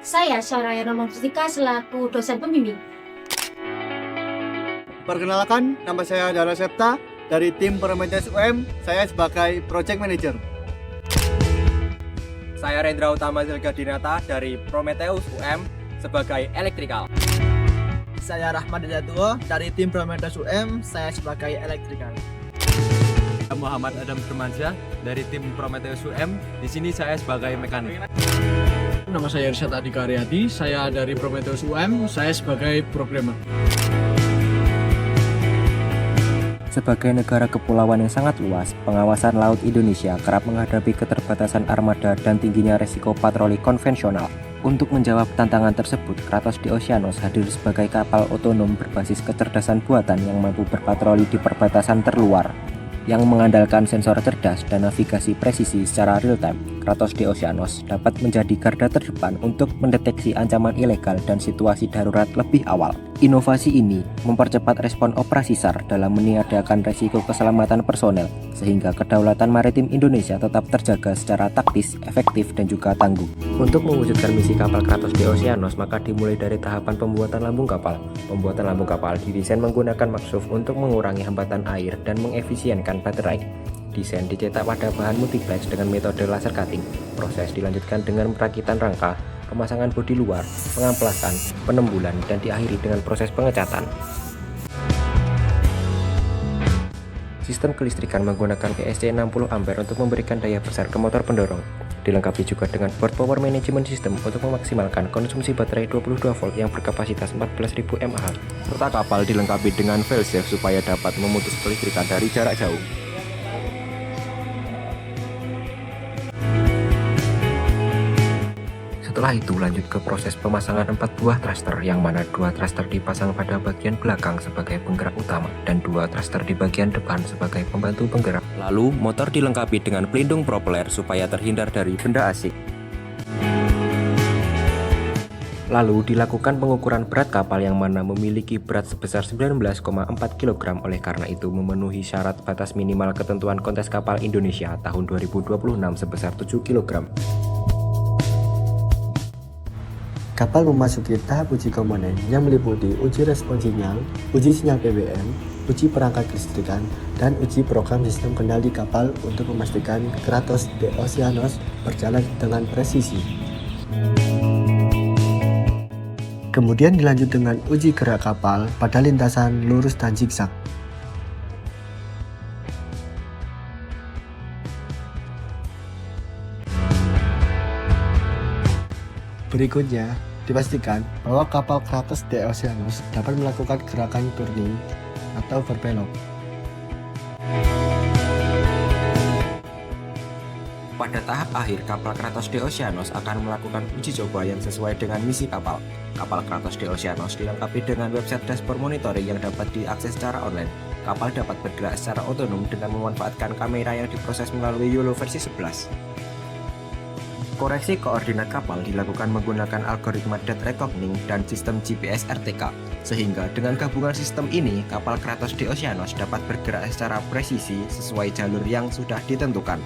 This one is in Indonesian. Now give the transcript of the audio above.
Saya Syaraya Romantika selaku dosen pembimbing. Perkenalkan, nama saya Dara Septa dari tim Prometheus UM. Saya sebagai Project Manager. Saya Rendra Utama Zilga Dinata dari Prometheus UM sebagai Elektrikal. Saya Rahmat Jatuh dari tim Prometheus UM, saya sebagai Elektrikal. Muhammad Adam Firmansyah dari tim Prometheus UM. Di sini saya sebagai mekanik. Nama saya Irsyad Adi Karyadi, saya dari Prometheus UM, saya sebagai programmer. Sebagai negara kepulauan yang sangat luas, pengawasan laut Indonesia kerap menghadapi keterbatasan armada dan tingginya resiko patroli konvensional. Untuk menjawab tantangan tersebut, Kratos di Oceanos hadir sebagai kapal otonom berbasis kecerdasan buatan yang mampu berpatroli di perbatasan terluar. Yang mengandalkan sensor cerdas dan navigasi presisi secara real-time, Kratos di Oceanos dapat menjadi garda terdepan untuk mendeteksi ancaman ilegal dan situasi darurat lebih awal. Inovasi ini mempercepat respon operasi SAR dalam meniadakan resiko keselamatan personel, sehingga kedaulatan maritim Indonesia tetap terjaga secara taktis, efektif, dan juga tangguh. Untuk mewujudkan misi kapal Kratos di Oceanos, maka dimulai dari tahapan pembuatan lambung kapal. Pembuatan lambung kapal didesain menggunakan maksuf untuk mengurangi hambatan air dan mengefisienkan baterai. Desain dicetak pada bahan multiplex dengan metode laser cutting. Proses dilanjutkan dengan perakitan rangka, pemasangan bodi luar, pengamplasan, penembulan, dan diakhiri dengan proses pengecatan. Sistem kelistrikan menggunakan PSC 60 ampere untuk memberikan daya besar ke motor pendorong. Dilengkapi juga dengan board power management system untuk memaksimalkan konsumsi baterai 22 volt yang berkapasitas 14.000 mAh. Serta kapal dilengkapi dengan failsafe supaya dapat memutus kelistrikan dari jarak jauh. Setelah itu lanjut ke proses pemasangan 4 buah thruster, yang mana 2 thruster dipasang pada bagian belakang sebagai penggerak utama dan 2 thruster di bagian depan sebagai pembantu penggerak. Lalu motor dilengkapi dengan pelindung propeller supaya terhindar dari benda asing. Lalu dilakukan pengukuran berat kapal yang mana memiliki berat sebesar 19,4 kg, oleh karena itu memenuhi syarat batas minimal ketentuan kontes kapal Indonesia tahun 2026 sebesar 7 kg. Kapal memasuki tahap uji komponen yang meliputi uji respon sinyal, uji sinyal PWM, uji perangkat kelistrikan, dan uji program sistem kendali kapal untuk memastikan Kratos di Oceanos berjalan dengan presisi. Kemudian dilanjut dengan uji gerak kapal pada lintasan lurus dan zigzag. Berikutnya, dipastikan bahwa kapal Kratos di Oceanos dapat melakukan gerakan turning atau berbelok. Pada tahap akhir, kapal Kratos di Oceanos akan melakukan uji coba yang sesuai dengan misi kapal. Kapal Kratos di Oceanos dilengkapi dengan website dashboard monitoring yang dapat diakses secara online. Kapal dapat bergerak secara otonom dengan memanfaatkan kamera yang diproses melalui YOLO versi 11. Koreksi koordinat kapal dilakukan menggunakan algoritma date reckoning dan sistem GPS RTK, sehingga dengan gabungan sistem ini, kapal Kratos di Oceanos dapat bergerak secara presisi sesuai jalur yang sudah ditentukan.